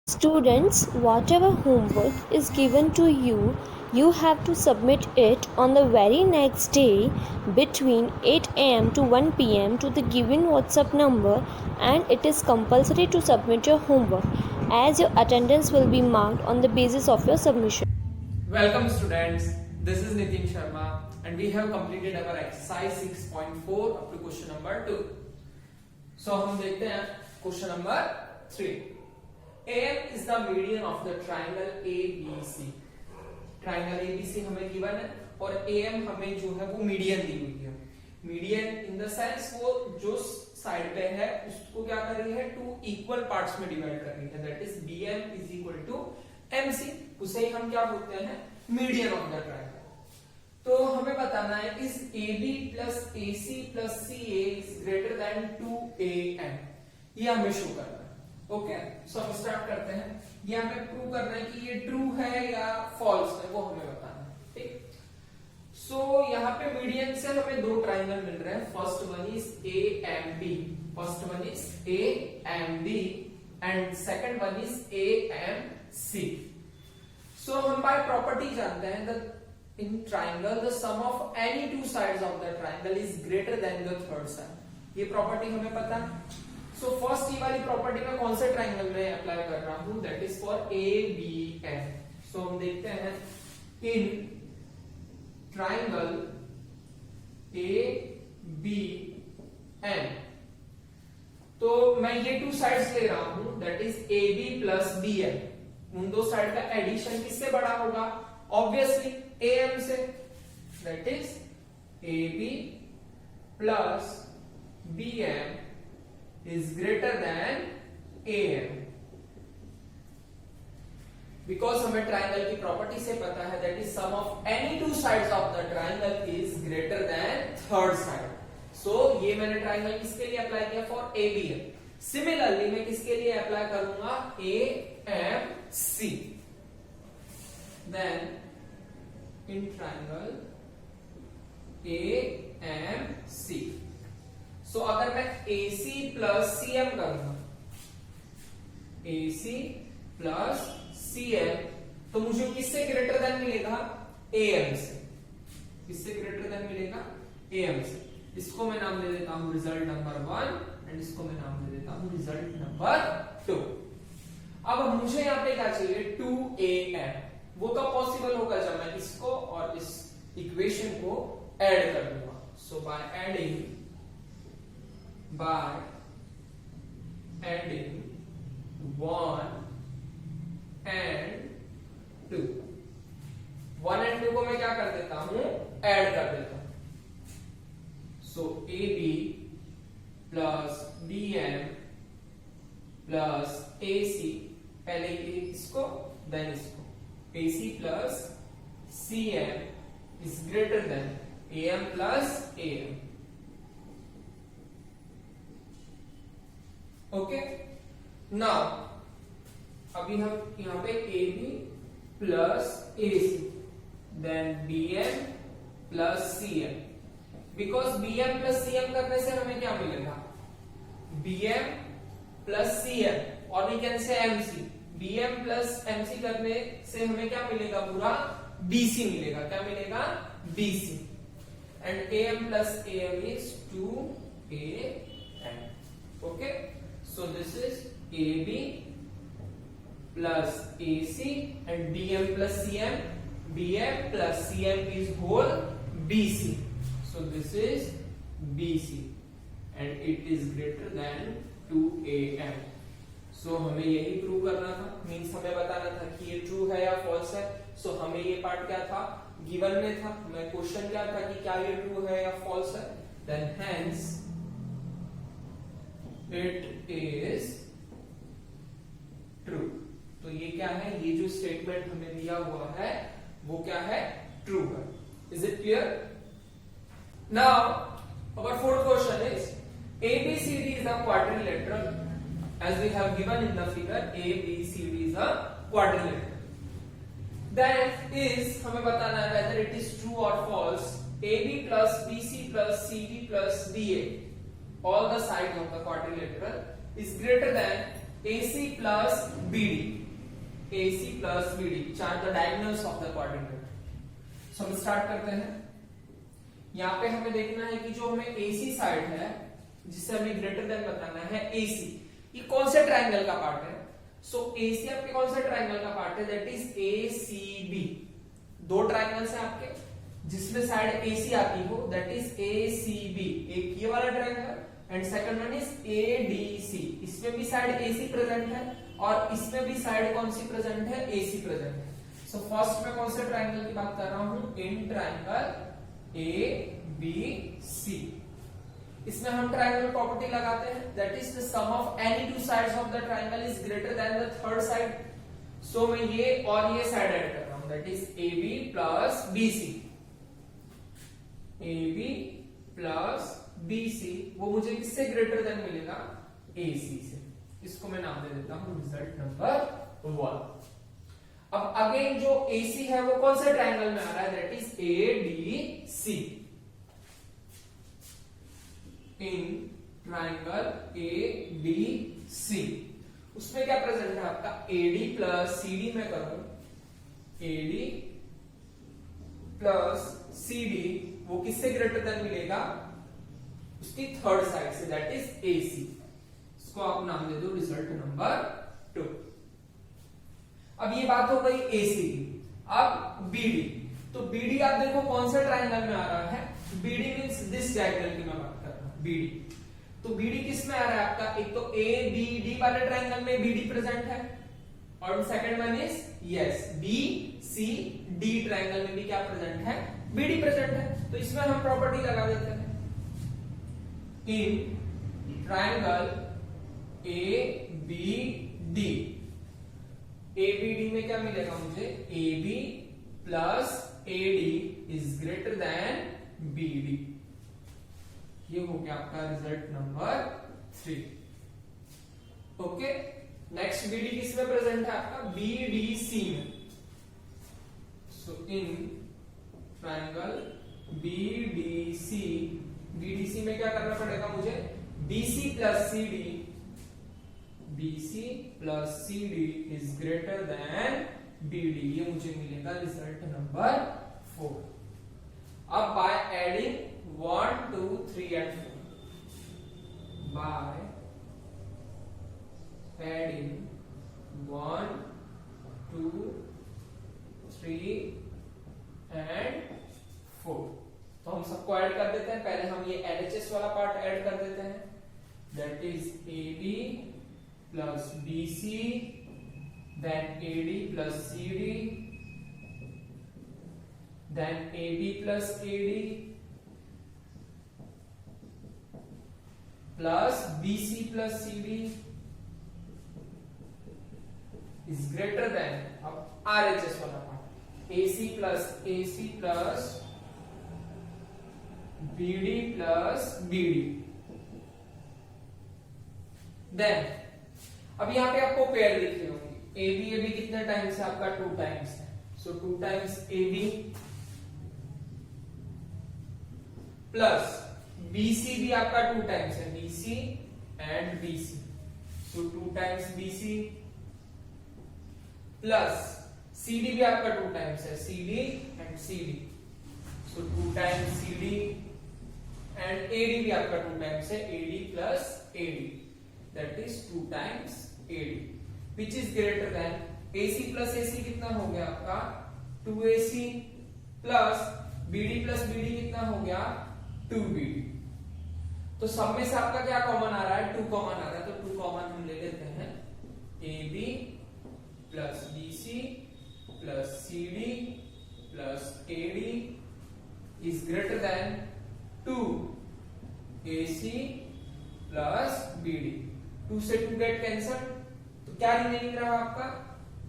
Students, whatever homework is given to you, you have to submit it on the very next day between 8 am to 1 pm to the given WhatsApp number, and it is compulsory to submit your homework as your attendance will be marked on the basis of your submission. Welcome students, this is Nitin Sharma and we have completed our exercise 6.4 up to question number 2. So हम देखते हैं question number 3. AM is the median of the triangle ABC. Triangle ABC हमें given है और AM हमें जो है वो median दी हुई है. Median in the sense वो जो साइड पे है उसको क्या कर रही है, टू इक्वल पार्ट्स में डिवाइड कर रही है. That is BM is equal to MC. उसे ही हम क्या बोलते हैं, मीडियन ऑफ द ट्रायंगल. तो हमें बताना है इस AB plus AC plus CA is greater then 2AM. ये हमें शो करना है. ओके, सो हम स्टार्ट करते हैं. ये हमें प्रूव करना है कि ये ट्रू है या फॉल्स है, वो हमें बताना है. ठीक. सो यहाँ पे मीडियन से हमें दो ट्राइंगल मिल रहे हैं. First one is AMB. First one is AMB and second one is AMC. So हम बाय प्रॉपर्टी जानते हैं that in triangle the sum of any two sides of the triangle is greater than the third side. ये property हमें पता है. So first ये वाली property में कौन से ट्राइंगल में अप्लाई कर रहा हूं, दैट इज फॉर ABM. सो हम देखते हैं इन ट्राइंगल ABM तो मैं ये टू साइड्स ले रहा हूं, that is AB plus BM. उन दो साइड का एडिशन किससे बड़ा होगा, ऑब्वियसली AM से. That is AB plus BM is greater than AM. Because हमें ट्राइंगल की प्रॉपर्टी से पता है that is sum of any two sides of the triangle is greater than third side. So ये मैंने ट्राइंगल किसके लिए अप्लाई किया, फॉर ABM. सिमिलरली मैं किसके लिए अप्लाई करूंगा, AMC. Then in triangle AMC. So अगर मैं AC प्लस CM करूंगा, AC प्लस CM, तो मुझे किससे ग्रेटर देन मिलेगा, AM से. किससे ग्रेटर देन मिलेगा, AM से. इसको मैं नाम दे देता हूं रिजल्ट नंबर 1 एंड इसको मैं नाम दे देता हूं रिजल्ट नंबर 2. अब मुझे यहां पे क्या चाहिए, 2AM. वो कब पॉसिबल होगा, जब मैं इसको और इस इक्वेशन को ऐड कर दूंगा. सो बाय एडिंग 1 and 2. 1 and 2 को मैं क्या कर देता हूं, ऐड कर देता हूं. So AB plus BM plus AC, पहले इसको देन इसको, AC plus CM is greater than AM plus AM. Okay, now अभी हम यहां पे AB plus AC then BM plus CM. Because BM plus CM करने से हमें क्या मिलेगा, BM प्लस CM और we can say MC. BM plus MC करने से हमें क्या मिलेगा, पूरा BC मिलेगा. क्या मिलेगा, BC. And AM plus AM is 2AM. Okay, so this is AB plus AC and BM plus CM. BM plus CM is whole BC. So this is BC and it is greater than 2AM. So हमें यही prove करना था, means हमें बताना था कि ये true है या फॉल्स है. सो हमें ये पार्ट क्या था, गिवन में था. हमें क्वेश्चन क्या था कि क्या ये ट्रू है या फॉल्स है. Then hence it is true. तो ये क्या है, ये जो स्टेटमेंट हमें दिया हुआ है वो क्या है, ट्रू है. Is it clear? Now our fourth question is ABCD is a quadrilateral as we have given in the figure. ABCD is a quadrilateral. That is हमें बताना है whether it is true or false. AB plus BC plus CD plus DA, all the sides of the quadrilateral is greater than AC plus BD. AC plus BD which are the diagonals of the quadrilateral. So हम start करते हैं। यहाँ पे हमें देखना है कि जो हमें AC साइड है जिसे हमें ग्रेटर देन बताना है AC, ये कौन से ट्रायंगल का पार्ट है? सो AC आपके कौन से ट्रायंगल का पार्ट है? That is ACB। दो ट्रायंगल्स हैं आपके जिसमें साइड AC आती हो, दैट इज ACB। एक ये वाला triangle and second one is ADC। इसमें भी साइड AC प्रेजेंट है और इसमें भी साइड कौन सी प्रेजेंट है? AC प्रेजेंट है। सो फर्स्ट में कौन से ट्रायंगल की बात कर रहा हूं? In triangle ABC। इसमें हम ट्रायंगल प्रॉपर्टी लगाते हैं, that is the sum of any two sides of the triangle is greater than the third side. So मैं ये और ये साइड ऐड कर रहा हूं, that is AB plus BC। AB plus BC वो मुझे किससे ग्रेटर देन मिलेगा? AC से। इसको मैं नाम दे देता हूं रिजल्ट नंबर 1। अब अगेन जो AC है वो कौन से ट्रायंगल में आ रहा है? That is ADC। In triangle ADC उसमें क्या प्रेजेंट है आपका? AD प्लस CD में करूं, AD प्लस CD वो किससे ग्रेटर देन मिलेगा? उसकी थर्ड साइड से, दैट इज AC। इसको आप नाम दे दो रिजल्ट नंबर 2। अब ये बात हो गई AC की। अब BD, तो BD आप देखो कौन सा ट्रायंगल में आ रहा है? BD मींस दिस डायगोनल की मैं बात कर रहा हूं, BD। तो BD किस में आ रहा है आपका? एक तो ABD वाले ट्रायंगल में BD प्रेजेंट है और second one is yes BCD triangle में भी क्या प्रेजेंट है? BD प्रेजेंट है। तो इसमें हम प्रॉपर्टी लगा देते हैं, इन ट्रायंगल ABD। ABD में क्या मिलेगा मुझे? AB plus AD is greater then BD। ये हो गया आपका result number 3। Okay, next BD किसमें प्रेजेंट है आपका? BDC में। सो इन ट्रायंगल BDC, BDC में क्या करना पड़ेगा मुझे? BC plus CD, BC plus CD is greater then BD। ये मुझे मिलेगा रिजल्ट नंबर 4। अब by adding 1 2 3 and 4, by adding 1 2 3 and 4, तो हम सबको ऐड कर देते हैं। पहले हम ये LHS वाला पार्ट ऐड कर देते हैं, that is AB plus BC, then AD plus CD, then AB plus AD plus BC plus CD is greater than अब RHS वाला part, AC plus BD plus BD। Then अब यहाँ पे आपको पेयर दिख रही होंगी, AB कितने टाइम्स है आपका? 2 टाइम्स है। सो 2 टाइम्स AB प्लस BC भी आपका 2 टाइम्स है, BC and BC। So 2 times BC plus CD भी आपका 2 टाइम्स है, CD and CD। So 2 times CD and AD भी आपका 2 टाइम्स है, AD plus AD, that is 2 times AD, which is greater than AC plus AC कितना हो गया आपका? 2AC plus BD plus BD कितना हो गया? 2BD। तो सब में से आपका क्या कॉमन आ रहा है? 2 कॉमन आ रहा है, तो 2 कॉमन हम ले लेते हैं। AB plus BC plus CD plus AD is greater than 2AC plus BD। 2 से 2 गेट कैंसल, तो क्या रिमेनिंग रहा आपका?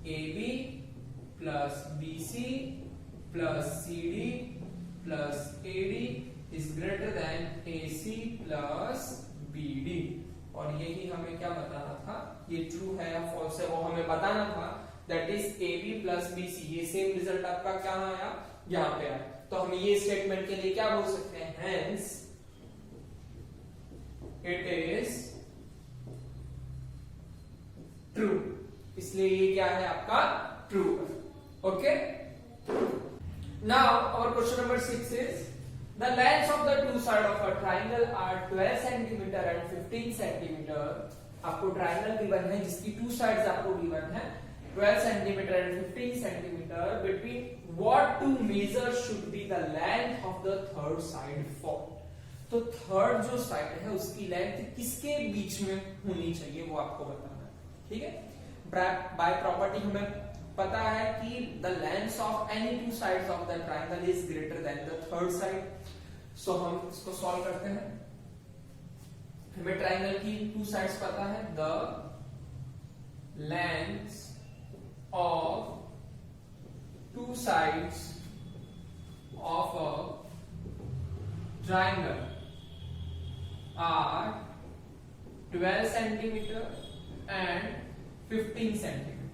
AB plus BC plus CD plus AD is greater then AC plus BD। और यही हमें क्या बताना था? ये ट्रू है या फॉल्स है वो हमें बताना था, that is AB plus BC। ये सेम रिजल्ट आपका क्या आया? यहाँ पे आया। तो हम ये स्टेटमेंट के लिए क्या बोल सकते हैं? Hence it is true. इस इसलिए ये क्या है आपका ट्रू है. Okay, now our question number 6 is the length of the two side of a triangle are 12 centimetre and 15 centimetre. आपको ट्राइंगल गिवन है जिसकी टू साइड्स आपको गिवन है 12 centimetre and 15 centimetre. Between what two measure should be the length of the third side for. तो third जो side है उसकी length किसके बीच में होनी चाहिए वो आपको बताना है. ठीक है, बाय प्रॉपर्टी हमें पता है कि the length of any two sides of the triangle is greater than the third side. So हम इसको सॉल्व करते हैं. हमें ट्राइंगल की टू साइड्स पता है. The length of to sides of a triangle are 12 centimeter and 15 centimeter.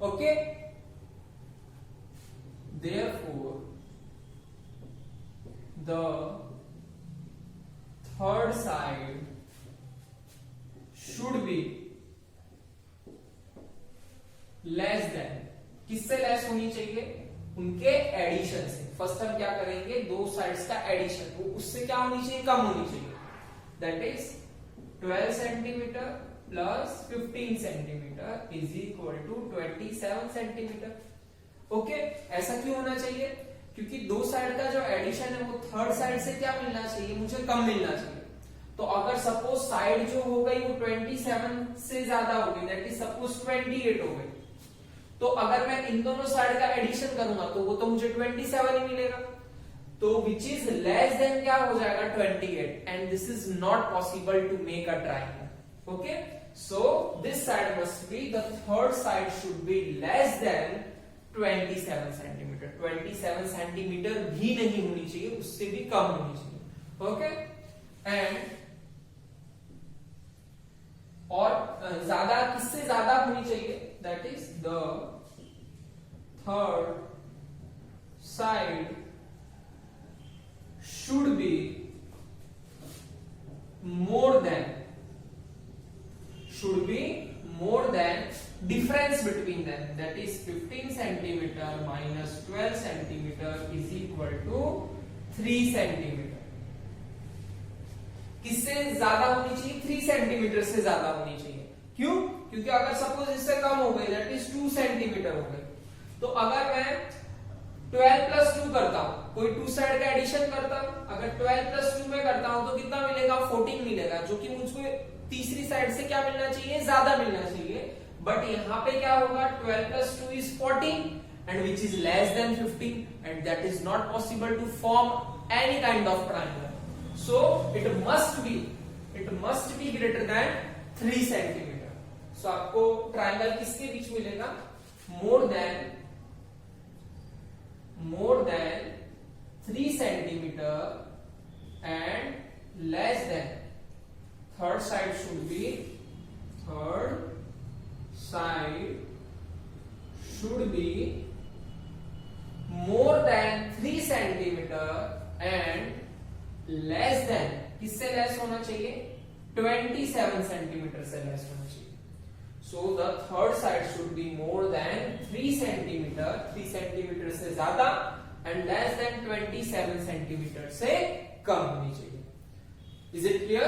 Okay, therefore the third side should be less than. किससे less होनी चाहिए? उनके एडिशन से. फर्स्ट हम क्या करेंगे, दो साइड्स का एडिशन, वो उससे क्या होनी चाहिए, कम होनी चाहिए. That is 12 centimetre plus 15 centimetre is equal to 27 centimetre. Okay, ऐसा क्यों होना चाहिए? क्योंकि दो साइड का जो एडिशन है वो थर्ड साइड से क्या मिलना चाहिए, मुझे कम मिलना चाहिए. तो अगर सपोज साइड जो हो गई वो 27 से ज्यादा होगी, दैट इज सपोज 28 हो गई, तो अगर मैं इन दोनों साइड का एडिशन करूंगा तो वो तो मुझे 27 ही मिलेगा. तो विच इज लेस देन क्या हो जाएगा, 28. And this is not possible to make a triangle. Okay, so this side must be, the third side should be less than 27 centimetre. 27 centimetre भी नहीं होनी चाहिए, उससे भी कम होनी चाहिए. ओके, एंड और ज्यादा, किससे ज्यादा होनी चाहिए, that is the third side should be more than difference between them, that is 15 centimeter minus 12 centimeter is equal to 3 centimeter. किससे ज्यादा होनी चाहिए, 3 सेंटीमीटर से ज्यादा होनी चाहिए. क्यों? क्योंकि अगर सपोज इससे कम हो गई, दैट इज 2 सेंटीमीटर हो गई, तो अगर मैं 12 प्लस 2 करता हूं, कोई टू साइड का एडिशन करता हूं, अगर 12 प्लस 2 में करता हूं तो कितना मिलेगा, 14 मिलेगा, जो कि मुझको तीसरी साइड से क्या मिलना चाहिए, ज्यादा मिलना चाहिए. बट यहां पे क्या होगा, 12 plus 2 is 14 and which is less than 15 and that is not possible to form any kind of triangle. So it must be greater than 3 centimetre. So आपको ट्राइंगल किसके बीच मिलेगा, more than 3 centimeter and less than. Third side should be more than 3 centimeter and less than, किससे less होना चाहिए, 27 centimetre से less होना चाहिए. So the third side should be more than 3 centimeter, 3 centimeter से ज्यादा and less than 27 centimeter से कम होनी चाहिए. Is it clear?